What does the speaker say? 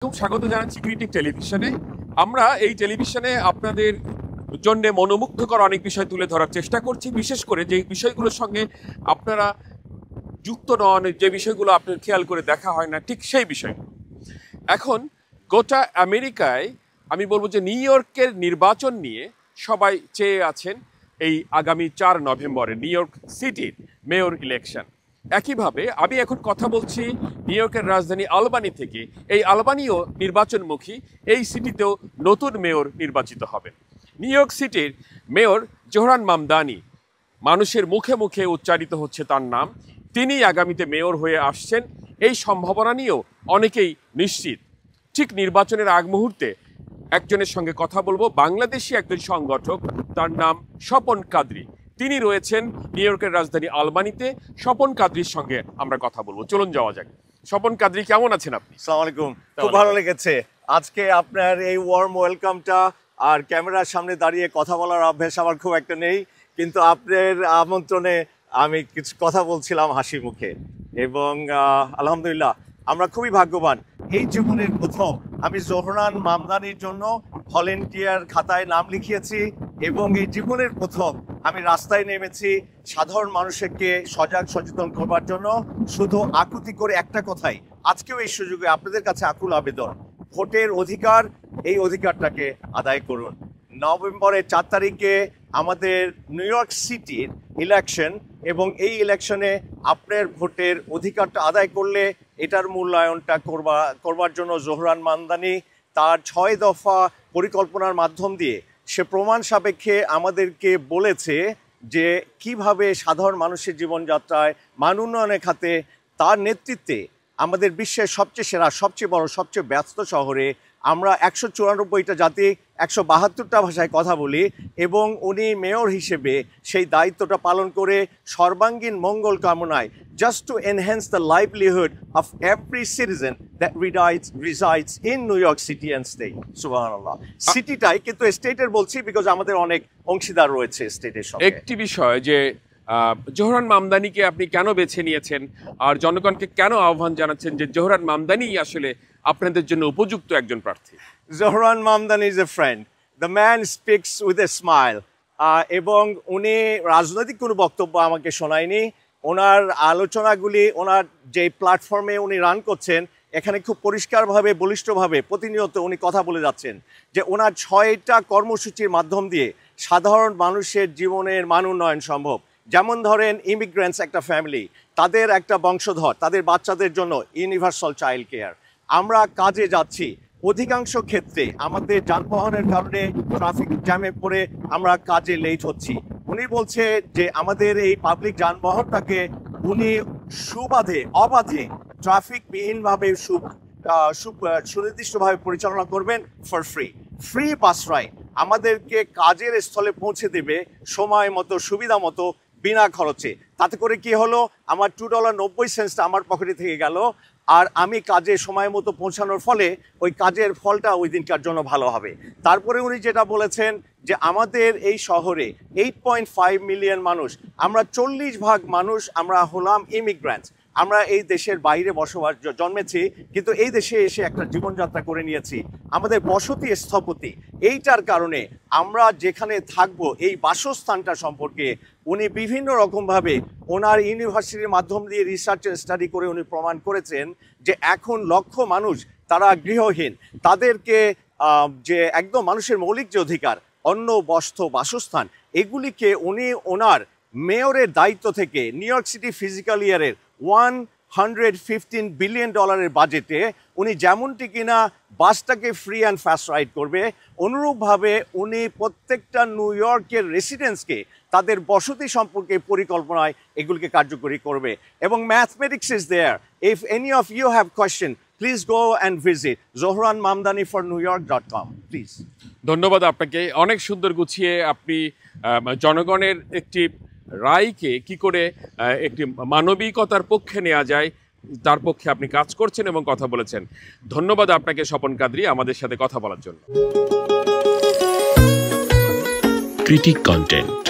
খুব স্বাগত জানাচ্ছি ক্রিটিক টেলিভিশনে। আমরা এই টেলিভিশনে আপনাদের জন্য মনোমুগ্ধকর অনেক বিষয় তুলে ধরার চেষ্টা করছি, বিশেষ করে যে বিষয়গুলোর সঙ্গে আপনারা যুক্ত নন, যে বিষয়গুলো আপনার খেয়াল করে দেখা হয় না, ঠিক সেই বিষয়। এখন গোটা আমেরিকায় আমি বলবো যে নিউ ইয়র্কের নির্বাচন নিয়ে সবাই চেয়ে আছেন এই আগামী 4 নভেম্বরে নিউ ইয়র্ক সিটির মেয়র ইলেকশন। একইভাবে আমি এখন কথা বলছি নিউ ইয়র্কের রাজধানী আলবানি থেকে। এই আলবানিও নির্বাচনমুখী, এই সিটিতেও নতুন মেয়র নির্বাচিত হবেন। নিউ ইয়র্ক সিটির মেয়র জোহরান মামদানি, মানুষের মুখে মুখে উচ্চারিত হচ্ছে তার নাম, তিনি আগামীতে মেয়র হয়ে আসছেন, এই সম্ভাবনা নিয়েও অনেকেই নিশ্চিত। ঠিক নির্বাচনের আগ মুহূর্তে একজনের সঙ্গে কথা বলবো, বাংলাদেশি একজন সংগঠক, তার নাম স্বপন কাদরি, তিনি রয়েছেন নিউ ইয়র্কের রাজধানী আলবানিতে। স্বপন কাদরির সঙ্গে আমরা কথা বলবো, চলুন যাওয়া যাক। স্বপন কাদরি, কেমন আছেন আপনি? আসসালামু আলাইকুম। খুব ভালো লেগেছে আজকে আপনার এই ওয়ার্ম ওয়েলকামটা, আর ক্যামেরার সামনে দাঁড়িয়ে কথা বলার অভ্যাস আমার খুব একটা নেই, কিন্তু আপনার আমন্ত্রণে আমি কিছু কথা বলছিলাম হাসি মুখে, এবং আলহামদুলিল্লাহ আমরা খুবই ভাগ্যবান। এই জীবনের প্রথম আমি জোহরান মামদানির জন্য ভলেন্টিয়ার খাতায় নাম লিখিয়েছি, এবং এই জীবনের প্রথম আমি রাস্তায় নেমেছি সাধারণ মানুষকে সজাগ সচেতন করবার জন্য, শুধু আকুতি করে একটা কথাই, আজকেও এই সুযোগে আপনাদের কাছে আকুল আবেদন, ভোটের অধিকার, এই অধিকারটাকে আদায় করুন। নভেম্বরের 4 তারিখে আমাদের নিউ ইয়র্ক সিটির ইলেকশন, এবং এই ইলেকশনে আপনার ভোটের অধিকারটা আদায় করলে এটার মূল্যায়নটা করবার জন্য জোহরান মামদানি তার 6 দফা পরিকল্পনার মাধ্যম দিয়ে সে প্রমাণ সাপেক্ষে আমাদেরকে বলেছে যে কিভাবে সাধারণ মানুষের জীবনযাত্রায় মান উন্নয়নের খাতে তার নেতৃত্বে আমাদের বিশ্বের সবচেয়ে সেরা, সবচেয়ে বড়, সবচেয়ে ব্যস্ত শহরে আমরা 194টা জাতি, 172টা ভাষায় কথা বলি, এবং উনি মেয়র হিসেবে সেই দায়িত্বটা পালন করে সর্বাঙ্গীন মঙ্গল কামনায়, just to enhance the livelihood of every citizen that resides in New York City and state. সুবহানাল্লাহ। সিটিটাই, কিন্তু স্টেটের বলছি বিকজ আমাদের অনেক অংশীদার রয়েছে স্টেটের সঙ্গে। একটি বিষয় যে জোহরান মামদানিকে আপনি কেন বেছে নিয়েছেন, আর জনগণকে কেন আহ্বান জানাচ্ছেন যে জোহরান মামদানি আসলে আপনাদের জন্য উপযুক্ত একজন প্রার্থী? Zohran Mamdani is a friend, the man speaks with a smile, এবং উনি রাজনৈতিক কোনো বক্তব্য আমাকে শোনায়নি। ওনার আলোচনাগুলি, ওনার যে প্ল্যাটফর্মে উনি রান করছেন, এখানে খুব পরিষ্কারভাবে, বলিষ্ঠভাবে প্রতিনিয়ত উনি কথা বলে যাচ্ছেন যে ওনার 6টা কর্মসূচির মাধ্যম দিয়ে সাধারণ মানুষের জীবনের মান উন্নয়ন সম্ভব। যেমন ধরেন, ইমিগ্রেন্টস একটা ফ্যামিলি, তাদের একটা বংশধর, তাদের বাচ্চাদের জন্য ইউনিভার্সাল চাইল্ড কেয়ার। আমরা কাজে যাচ্ছি, অধিকাংশ ক্ষেত্রে আমাদের যানবাহনের কারণে ট্রাফিক জ্যামে পড়ে আমরা কাজে লেট হচ্ছি। উনি বলছে যে আমাদের এই পাবলিক যানবাহনটাকে উনি অবাধে ট্রাফিকবিহীনভাবে সুনির্দিষ্টভাবে পরিচালনা করবেন ফর ফ্রি বাস রাইড, আমাদেরকে কাজের স্থলে পৌঁছে দেবে সময় মতো, সুবিধা মতো, বিনা খরচে। তাতে করে কি হলো, আমার $2.90 আমার পকেটে থেকে গেল, আর আমি কাজে সময় মতো পৌঁছানোর ফলে ওই কাজের ফলটা ওই দিনকার জন্য ভালো হবে। তারপরে উনি যেটা বলেছেন যে আমাদের এই শহরে 8.5 মিলিয়ন মানুষ, আমরা 40% মানুষ আমরা হলাম ইমিগ্রেন্টস, আমরা এই দেশের বাইরে বসবাস জন্মেছি, কিন্তু এই দেশে এসে একটা জীবনযাত্রা করে নিয়েছি। আমাদের বসতি স্থপতি, এইটার কারণে আমরা যেখানে থাকবো, এই বাসস্থানটা সম্পর্কে উনি বিভিন্ন রকমভাবে ওনার ইউনিভার্সিটির মাধ্যম দিয়ে রিসার্চ স্টাডি করে উনি প্রমাণ করেছেন যে এখন লক্ষ মানুষ তারা গৃহহীন, তাদেরকে যে একদম মানুষের মৌলিক যে অধিকার, অন্ন, বস্ত্র, বাসস্থান, এগুলিকে উনি ওনার মেয়রের দায়িত্ব থেকে নিউ ইয়র্ক সিটি ফিজিক্যাল ইয়ারের $115 বিলিয়ন বাজেটে উনি যেমনটি কিনা বাসটাকে ফ্রি অ্যান্ড ফাস্ট রাইড করবে, অনুরূপভাবে উনি প্রত্যেকটা নিউ ইয়র্কের রেসিডেন্টসকে তাদের বসতি সম্পর্কে পরিকল্পনায় এগুলিকে কার্যকরী করবে। এবং mathematics is there, if any of you have question, please go and visit zohranmamdani4newyork.com, please. ধন্যবাদ আপনাকে। অনেক সুন্দর গুছিয়ে আপনি জনগণের একটি রায়কে কি করে একটি মানবিকতার পক্ষে নেওয়া যায় তার পক্ষে আপনি কাজ করছেন এবং কথা বলেছেন। ধন্যবাদ আপনাকে স্বপন কাদরি আমাদের সাথে কথা বলার জন্য। Critic content.